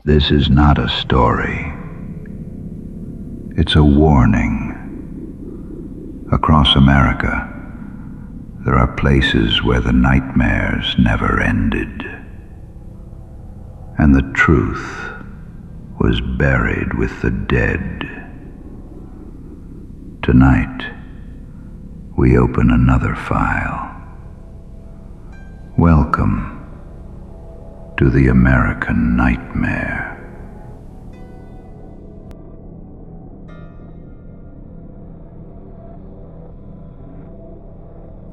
This is not a story. It's a warning. Across America, there are places where the nightmares never ended, and the truth was buried with the dead. Tonight, we open another file. Welcome to the American Nightmare.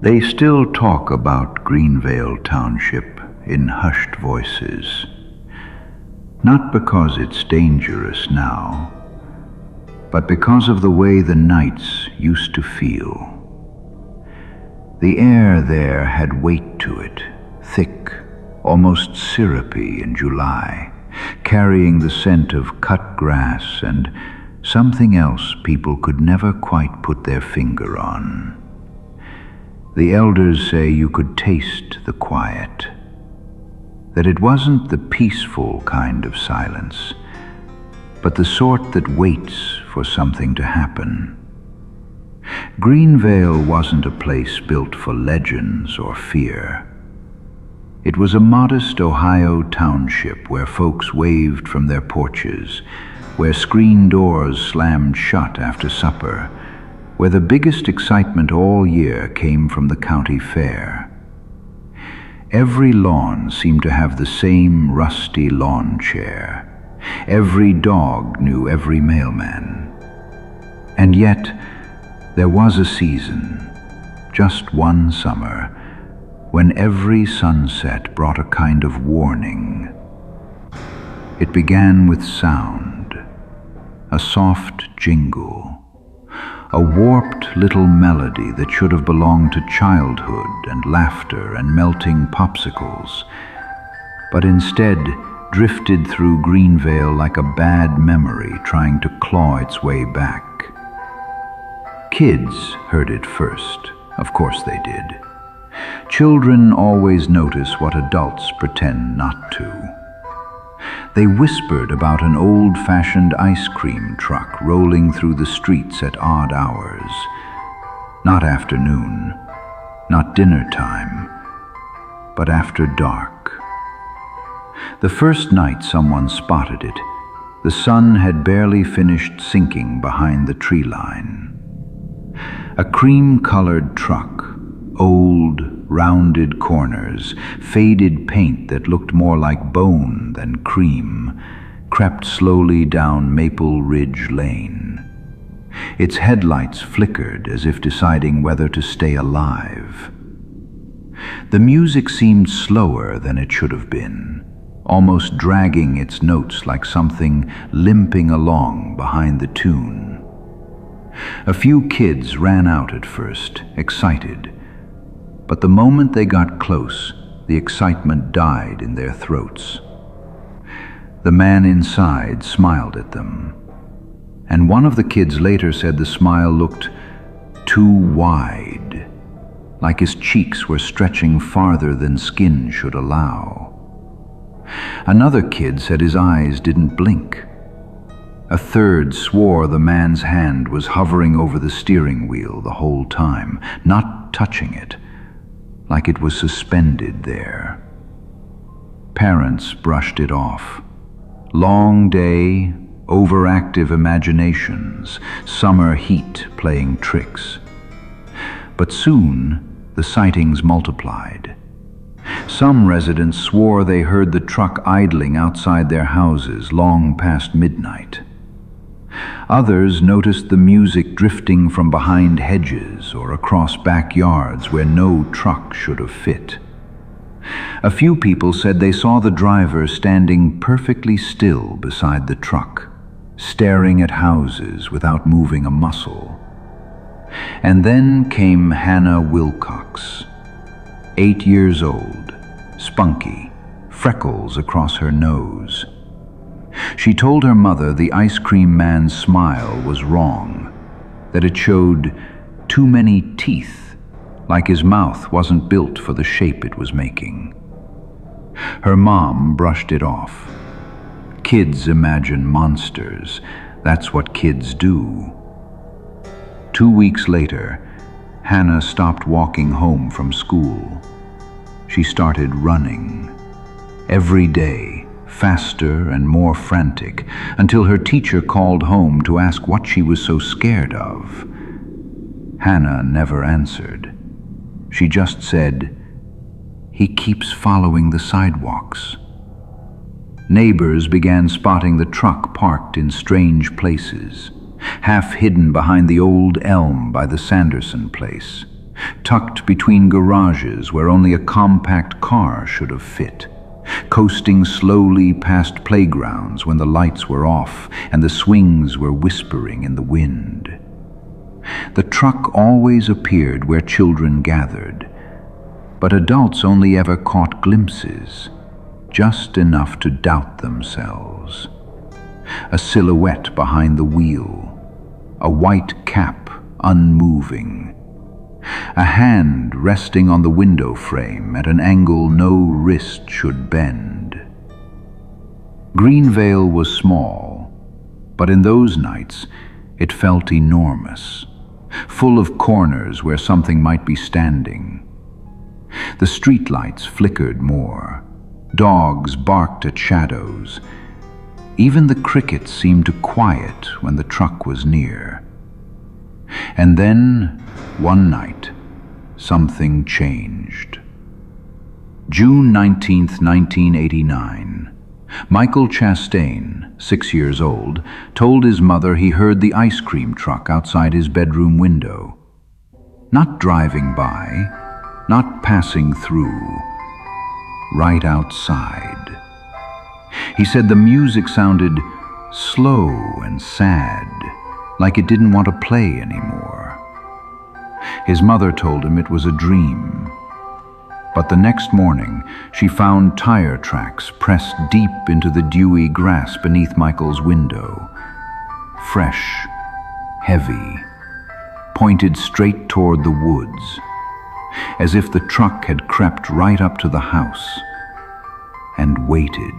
They still talk about Greenvale Township in hushed voices, not because it's dangerous now, but because of the way the nights used to feel. The air there had weight to it, thick, almost syrupy in July, carrying the scent of cut grass and something else people could never quite put their finger on. The elders say you could taste the quiet, that it wasn't the peaceful kind of silence, but the sort that waits for something to happen. Greenvale wasn't a place built for legends or fear. It was a modest Ohio township where folks waved from their porches, where screen doors slammed shut after supper, where the biggest excitement all year came from the county fair. Every lawn seemed to have the same rusty lawn chair. Every dog knew every mailman. And yet, there was a season, just one summer, when every sunset brought a kind of warning. It began with sound, a soft jingle, a warped little melody that should have belonged to childhood and laughter and melting popsicles, but instead drifted through Greenvale like a bad memory trying to claw its way back. Kids heard it first, of course they did. Children always notice what adults pretend not to. They whispered about an old-fashioned ice cream truck rolling through the streets at odd hours. Not afternoon, not dinner time, but after dark. The first night someone spotted it, the sun had barely finished sinking behind the tree line. A cream-colored truck, old, rounded corners, faded paint that looked more like bone than cream, crept slowly down Maple Ridge Lane. Its headlights flickered as if deciding whether to stay alive. The music seemed slower than it should have been, almost dragging its notes like something limping along behind the tune. A few kids ran out at first, excited, but the moment they got close, the excitement died in their throats. The man inside smiled at them, and one of the kids later said the smile looked too wide, like his cheeks were stretching farther than skin should allow. Another kid said his eyes didn't blink. A third swore the man's hand was hovering over the steering wheel the whole time, not touching it, like it was suspended there. Parents brushed it off. Long day, overactive imaginations, summer heat playing tricks. But soon, the sightings multiplied. Some residents swore they heard the truck idling outside their houses long past midnight. Others noticed the music drifting from behind hedges or across backyards where no truck should have fit. A few people said they saw the driver standing perfectly still beside the truck, staring at houses without moving a muscle. And then came Hannah Wilcox, 8 years old, spunky, freckles across her nose. She told her mother the ice cream man's smile was wrong, that it showed too many teeth, like his mouth wasn't built for the shape it was making. Her mom brushed it off. Kids imagine monsters. That's what kids do. 2 weeks later, Hannah stopped walking home from school. She started running. Every day, faster and more frantic, until her teacher called home to ask what she was so scared of. Hannah never answered. She just said, "He keeps following the sidewalks." Neighbors began spotting the truck parked in strange places, half hidden behind the old elm by the Sanderson place, tucked between garages where only a compact car should have fit, coasting slowly past playgrounds when the lights were off and the swings were whispering in the wind. The truck always appeared where children gathered, but adults only ever caught glimpses, just enough to doubt themselves. A silhouette behind the wheel, a white cap unmoving, a hand resting on the window frame at an angle no wrist should bend. Greenvale was small, but in those nights it felt enormous, full of corners where something might be standing. The streetlights flickered more. Dogs barked at shadows. Even the crickets seemed to quiet when the truck was near. And then, one night, something changed. June 19th, 1989. Michael Chastain, 6 years old, told his mother he heard the ice cream truck outside his bedroom window. Not driving by, not passing through, right outside. He said the music sounded slow and sad, like it didn't want to play anymore. His mother told him it was a dream. But the next morning, she found tire tracks pressed deep into the dewy grass beneath Michael's window. Fresh, heavy, pointed straight toward the woods, as if the truck had crept right up to the house and waited.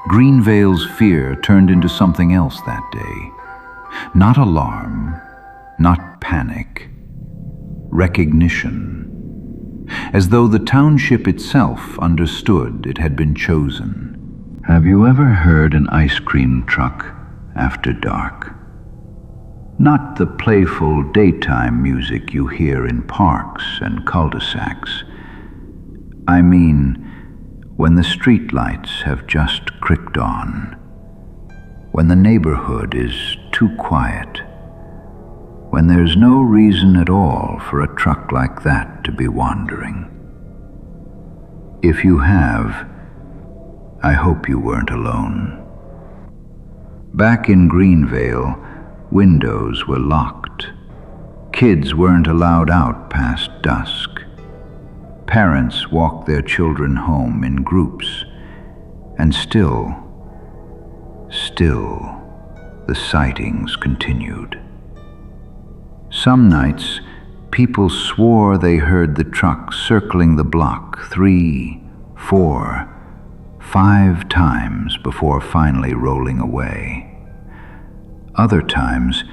Greenvale's fear turned into something else that day. Not alarm, not panic, recognition. As though the township itself understood it had been chosen. Have you ever heard an ice cream truck after dark? Not the playful daytime music you hear in parks and cul-de-sacs. I mean, when the street lights have just clicked on, when the neighborhood is too quiet, when there's no reason at all for a truck like that to be wandering. If you have, I hope you weren't alone. Back in Greenvale, windows were locked. Kids weren't allowed out past dusk. Parents walked their children home in groups, and still, the sightings continued. Some nights, people swore they heard the truck circling the block 3, 4, 5 times before finally rolling away. Other times,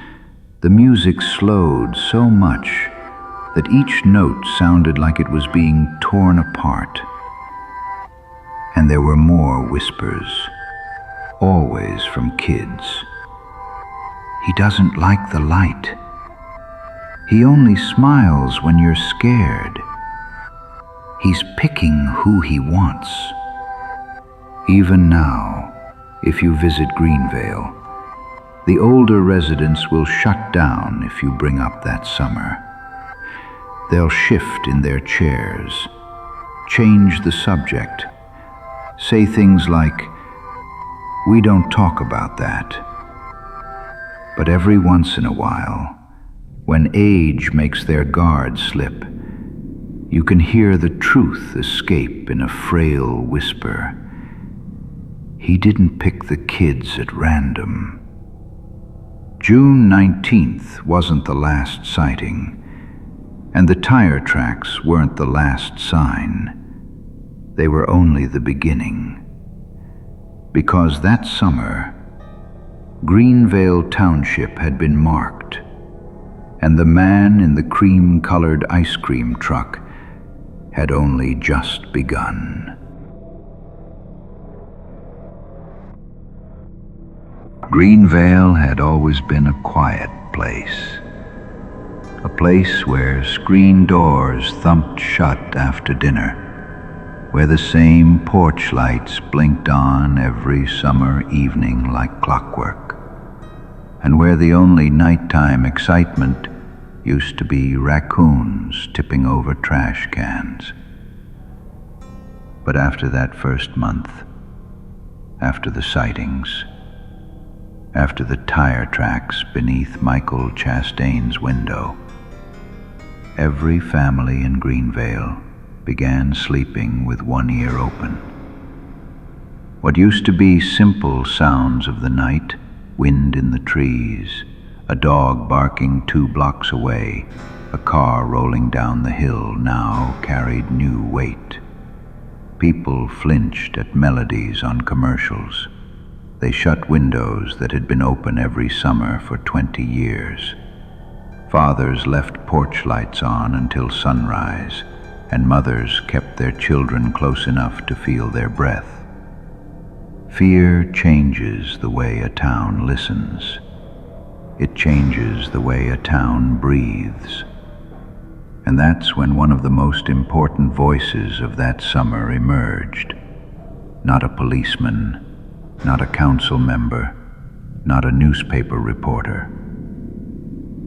the music slowed so much that each note sounded like it was being torn apart. And there were more whispers, always from kids. "He doesn't like the light. He only smiles when you're scared. He's picking who he wants." Even now, if you visit Greenvale, the older residents will shut down if you bring up that summer. They'll shift in their chairs, change the subject, say things like, "We don't talk about that." But every once in a while, when age makes their guard slip, you can hear the truth escape in a frail whisper. He didn't pick the kids at random. June 19th wasn't the last sighting, and the tire tracks weren't the last sign. They were only the beginning. Because that summer, Greenvale Township had been marked, and the man in the cream-colored ice cream truck had only just begun. Greenvale had always been a quiet place, a place where screen doors thumped shut after dinner, where the same porch lights blinked on every summer evening like clockwork, and where the only nighttime excitement used to be raccoons tipping over trash cans. But after that first month, after the sightings, after the tire tracks beneath Michael Chastain's window, every family in Greenvale began sleeping with one ear open. What used to be simple sounds of the night, wind in the trees, a dog barking 2 blocks away, a car rolling down the hill, now carried new weight. People flinched at melodies on commercials. They shut windows that had been open every summer for 20 years. Fathers left porch lights on until sunrise, and mothers kept their children close enough to feel their breath. Fear changes the way a town listens. It changes the way a town breathes. And that's when one of the most important voices of that summer emerged. Not a policeman, not a council member, not a newspaper reporter,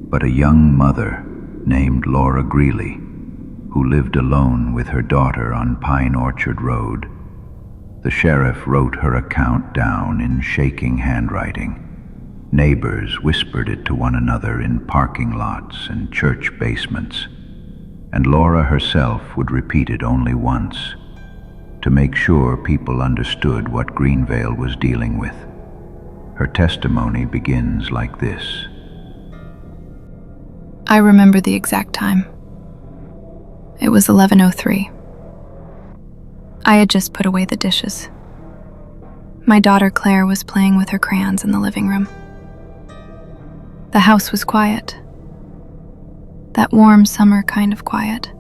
but a young mother named Laura Greeley, who lived alone with her daughter on Pine Orchard Road. The sheriff wrote her account down in shaking handwriting. Neighbors whispered it to one another in parking lots and church basements, and Laura herself would repeat it only once, to make sure people understood what Greenvale was dealing with. Her testimony begins like this. I remember the exact time. It was 11:03. I had just put away the dishes. My daughter Claire was playing with her crayons in the living room. The house was quiet. That warm summer kind of quiet.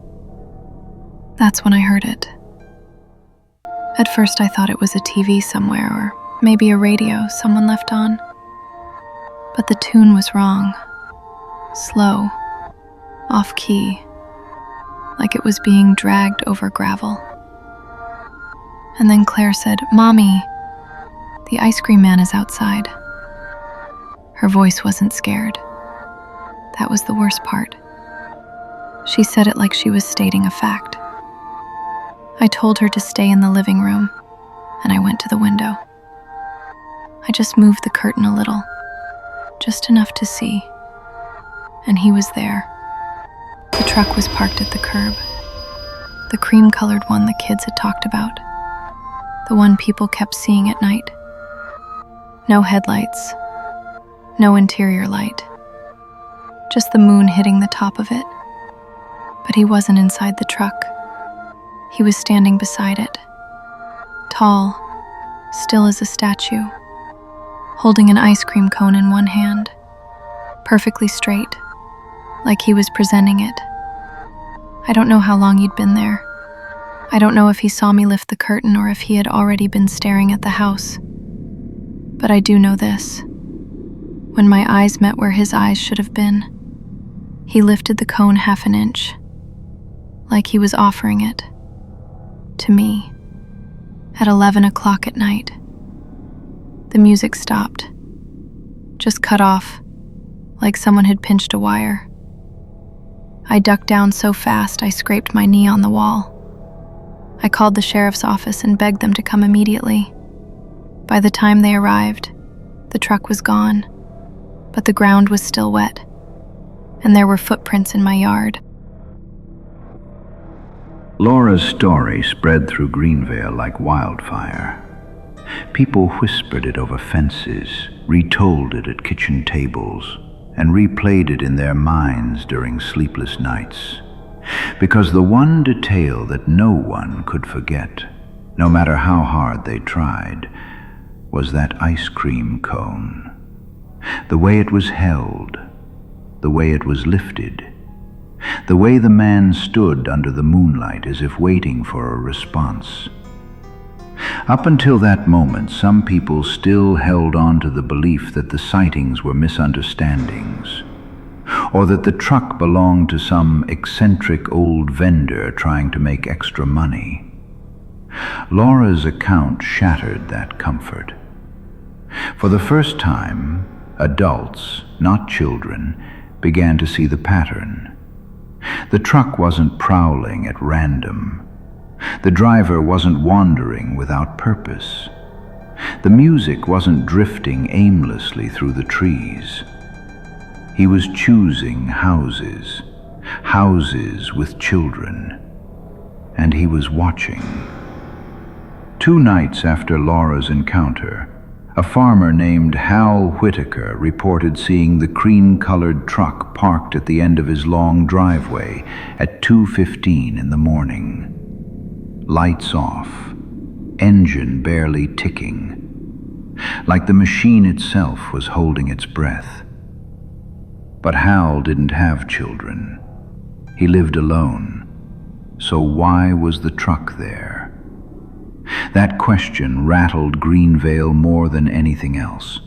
That's when I heard it. At first I thought it was a TV somewhere, or maybe a radio someone left on. But the tune was wrong. Slow. Off-key. Like it was being dragged over gravel. And then Claire said, "Mommy, the ice cream man is outside." Her voice wasn't scared. That was the worst part. She said it like she was stating a fact. I told her to stay in the living room, and I went to the window. I just moved the curtain a little, just enough to see, and he was there. The truck was parked at the curb, the cream-colored one the kids had talked about, the one people kept seeing at night. No headlights, no interior light, just the moon hitting the top of it. But he wasn't inside the truck. He was standing beside it, tall, still as a statue, holding an ice cream cone in one hand, perfectly straight, like he was presenting it. I don't know how long he'd been there. I don't know if he saw me lift the curtain or if he had already been staring at the house. But I do know this. When my eyes met where his eyes should have been, he lifted the cone half an inch, like he was offering it to me at 11 o'clock at night. The music stopped, just cut off, like someone had pinched a wire. I ducked down so fast I scraped my knee on the wall. I called the sheriff's office and begged them to come immediately. By the time they arrived, the truck was gone, but the ground was still wet, and there were footprints in my yard. Laura's story spread through Greenvale like wildfire. People whispered it over fences, retold it at kitchen tables, and replayed it in their minds during sleepless nights. Because the one detail that no one could forget, no matter how hard they tried, was that ice cream cone. The way it was held, the way it was lifted, the way the man stood under the moonlight as if waiting for a response. Up until that moment, some people still held on to the belief that the sightings were misunderstandings, or that the truck belonged to some eccentric old vendor trying to make extra money. Laura's account shattered that comfort. For the first time, adults, not children, began to see the pattern. The truck wasn't prowling at random. The driver wasn't wandering without purpose. The music wasn't drifting aimlessly through the trees. He was choosing houses, houses with children, and he was watching. 2 nights after Laura's encounter, a farmer named Hal Whitaker reported seeing the cream-colored truck parked at the end of his long driveway at 2:15 in the morning. Lights off, engine barely ticking, like the machine itself was holding its breath. But Hal didn't have children. He lived alone. So why was the truck there? That question rattled Greenvale more than anything else,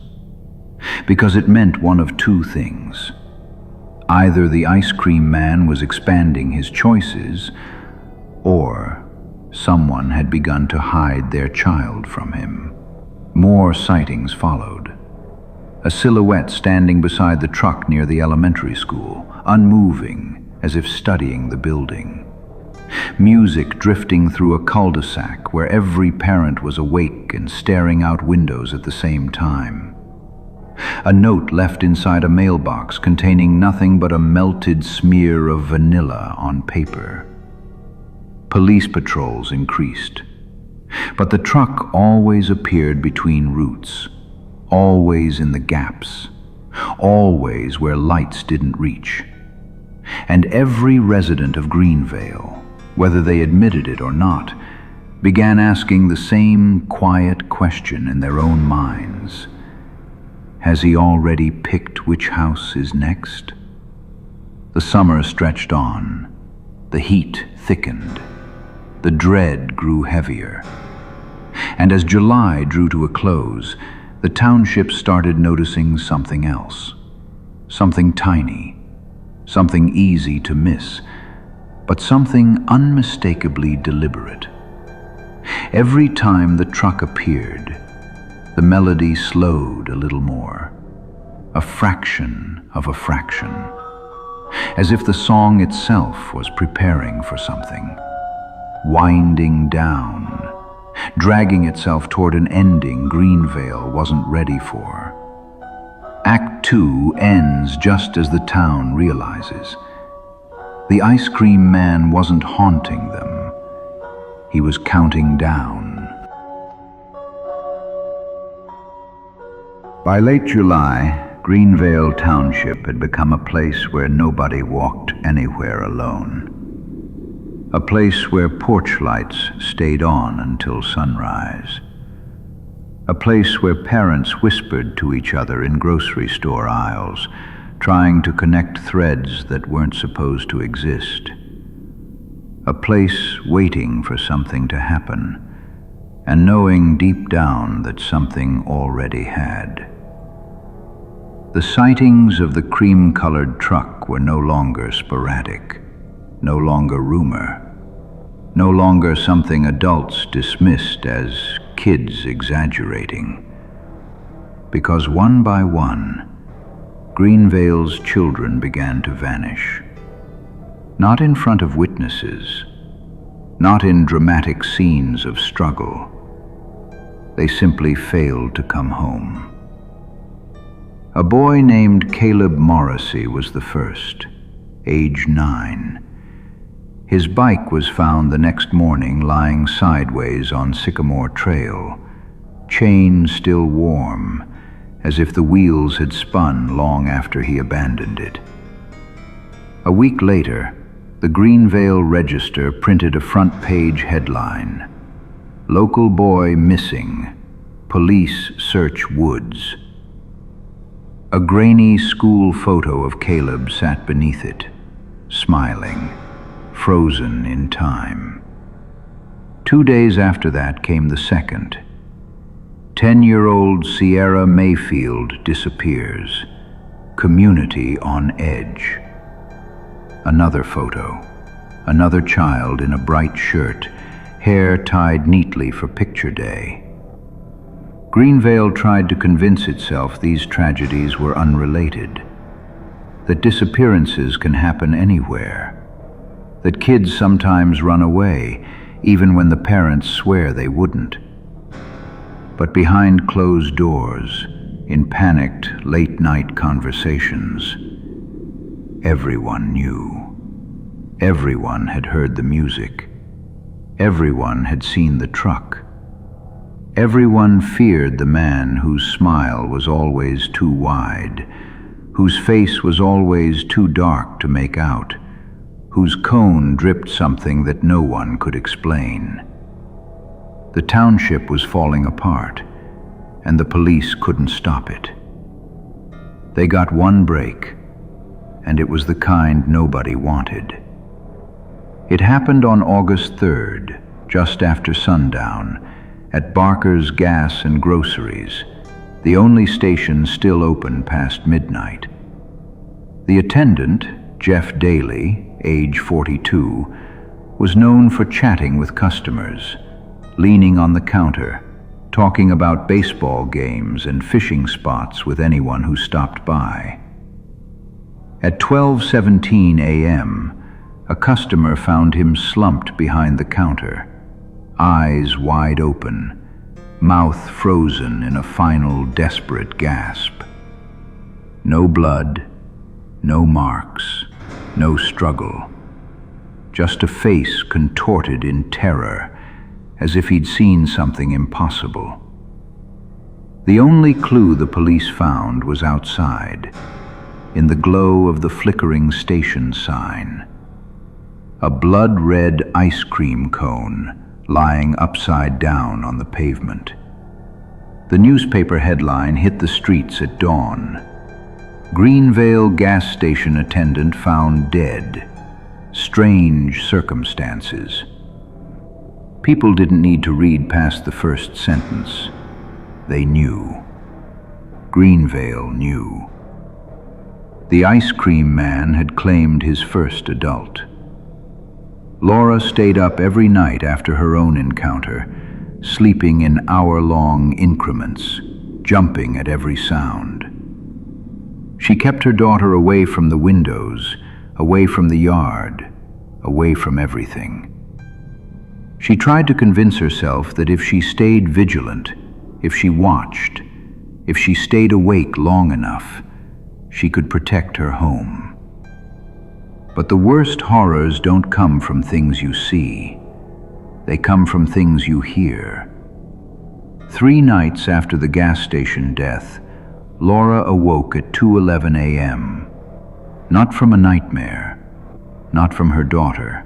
because it meant one of 2 things. Either the ice cream man was expanding his choices, or someone had begun to hide their child from him. More sightings followed. A silhouette standing beside the truck near the elementary school, unmoving, as if studying the building. Music drifting through a cul-de-sac where every parent was awake and staring out windows at the same time. A note left inside a mailbox containing nothing but a melted smear of vanilla on paper. Police patrols increased, but the truck always appeared between routes, always in the gaps, always where lights didn't reach. And every resident of Greenvale, whether they admitted it or not, began asking the same quiet question in their own minds. Has he already picked which house is next? The summer stretched on. The heat thickened. The dread grew heavier. And as July drew to a close, the township started noticing something else. Something tiny, something easy to miss, but something unmistakably deliberate. Every time the truck appeared, the melody slowed a little more, a fraction of a fraction, as if the song itself was preparing for something, winding down, dragging itself toward an ending Greenvale wasn't ready for. Act 2 ends just as the town realizes. The ice cream man wasn't haunting them. He was counting down. By late July, Greenvale Township had become a place where nobody walked anywhere alone. A place where porch lights stayed on until sunrise. A place where parents whispered to each other in grocery store aisles, trying to connect threads that weren't supposed to exist. A place waiting for something to happen, and knowing deep down that something already had. The sightings of the cream-colored truck were no longer sporadic, no longer rumor, no longer something adults dismissed as kids exaggerating. Because one by one, Greenvale's children began to vanish. Not in front of witnesses, not in dramatic scenes of struggle. They simply failed to come home. A boy named Caleb Morrissey was the first, age 9. His bike was found the next morning lying sideways on Sycamore Trail, chain still warm, as if the wheels had spun long after he abandoned it. A week later, the Greenvale Register printed a front-page headline, "Local boy missing. Police search woods. A grainy school photo of Caleb sat beneath it, smiling, frozen in time. 2 days after that came the second. 10-year-old Sierra Mayfield disappears. Community on edge. Another photo. Another child in a bright shirt, hair tied neatly for picture day. Greenvale tried to convince itself these tragedies were unrelated, that disappearances can happen anywhere, that kids sometimes run away, even when the parents swear they wouldn't. But behind closed doors, in panicked late-night conversations, everyone knew. Everyone had heard the music. Everyone had seen the truck. Everyone feared the man whose smile was always too wide, whose face was always too dark to make out, whose cone dripped something that no one could explain. The township was falling apart, and the police couldn't stop it. They got one break, and it was the kind nobody wanted. It happened on August 3rd, just after sundown, at Barker's Gas and Groceries, the only station still open past midnight. The attendant, Jeff Daly, age 42, was known for chatting with customers, leaning on the counter, talking about baseball games and fishing spots with anyone who stopped by. At 12:17 a.m., a customer found him slumped behind the counter, eyes wide open, mouth frozen in a final desperate gasp. No blood, no marks, no struggle, just a face contorted in terror, as if he'd seen something impossible. The only clue the police found was outside, in the glow of the flickering station sign. A blood-red ice cream cone lying upside down on the pavement. The newspaper headline hit the streets at dawn. Greenvale gas station attendant found dead. Strange circumstances. People didn't need to read past the first sentence. They knew. Greenvale knew. The ice cream man had claimed his first adult. Laura stayed up every night after her own encounter, sleeping in hour-long increments, jumping at every sound. She kept her daughter away from the windows, away from the yard, away from everything. She tried to convince herself that if she stayed vigilant, if she watched, if she stayed awake long enough, she could protect her home. But the worst horrors don't come from things you see. They come from things you hear. 3 nights after the gas station death, Laura awoke at 2:11 a.m. Not from a nightmare, not from her daughter,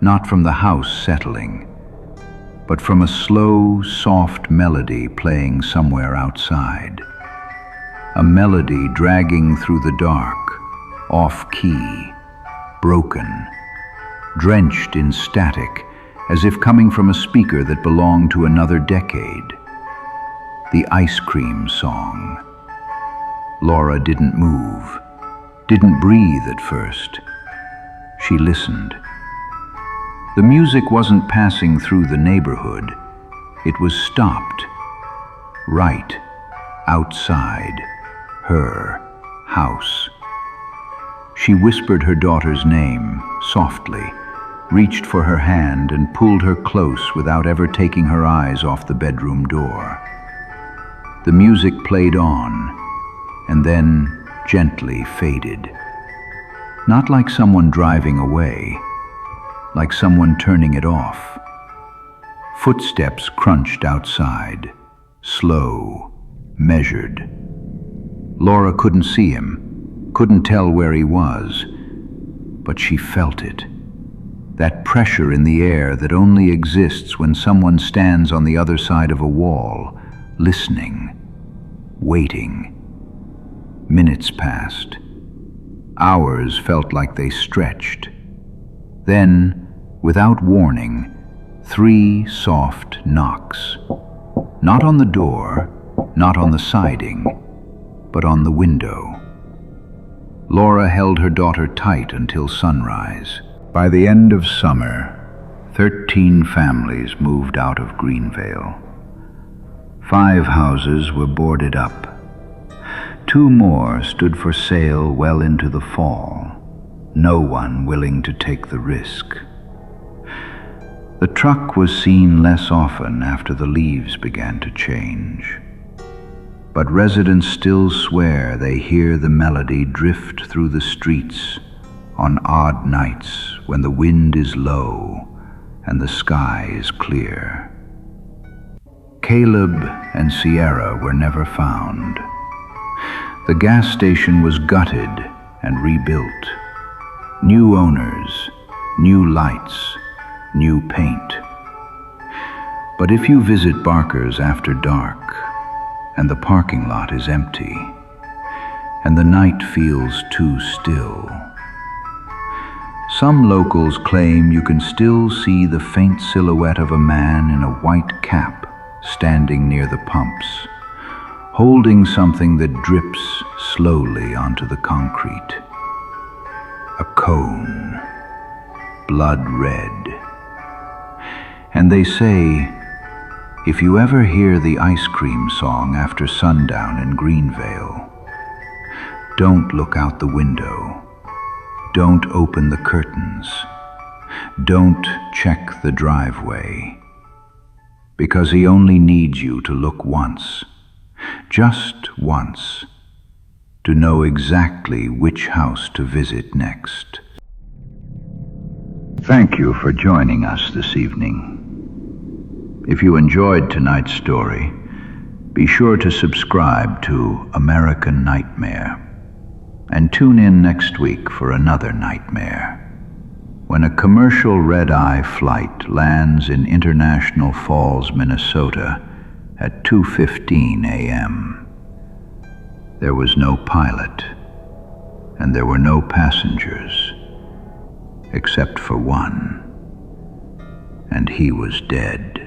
not from the house settling, but from a slow, soft melody playing somewhere outside. A melody dragging through the dark, off-key, broken, drenched in static, as if coming from a speaker that belonged to another decade. The ice cream song. Laura didn't move, didn't breathe at first. She listened. The music wasn't passing through the neighborhood. It was stopped, right outside her house. She whispered her daughter's name softly, reached for her hand and pulled her close without ever taking her eyes off the bedroom door. The music played on, and then gently faded. Not like someone driving away, like someone turning it off. Footsteps crunched outside, slow, measured. Laura couldn't see him, couldn't tell where he was, but she felt it. That pressure in the air that only exists when someone stands on the other side of a wall, listening. waiting. Minutes passed. Hours felt like they stretched. Then, without warning, 3 soft knocks. Not on the door, not on the siding, but on the window. Laura held her daughter tight until sunrise. By the end of summer, 13 families moved out of Greenvale. 5 houses were boarded up. 2 more stood for sale well into the fall, no one willing to take the risk. The truck was seen less often after the leaves began to change. But residents still swear they hear the melody drift through the streets on odd nights when the wind is low and the sky is clear. Caleb and Sierra were never found. The gas station was gutted and rebuilt. New owners, new lights, new paint. But if you visit Barker's after dark, and the parking lot is empty, and the night feels too still, some locals claim you can still see the faint silhouette of a man in a white cap standing near the pumps, holding something that drips slowly onto the concrete. A cone, blood red. And they say, if you ever hear the ice cream song after sundown in Greenvale, don't look out the window. Don't open the curtains. Don't check the driveway. Because he only needs you to look once, just once, to know exactly which house to visit next. Thank you for joining us this evening. If you enjoyed tonight's story, be sure to subscribe to American Nightmare and tune in next week for another nightmare, when a commercial red-eye flight lands in International Falls, Minnesota at 2:15 a.m. There was no pilot, and there were no passengers, except for one, and he was dead.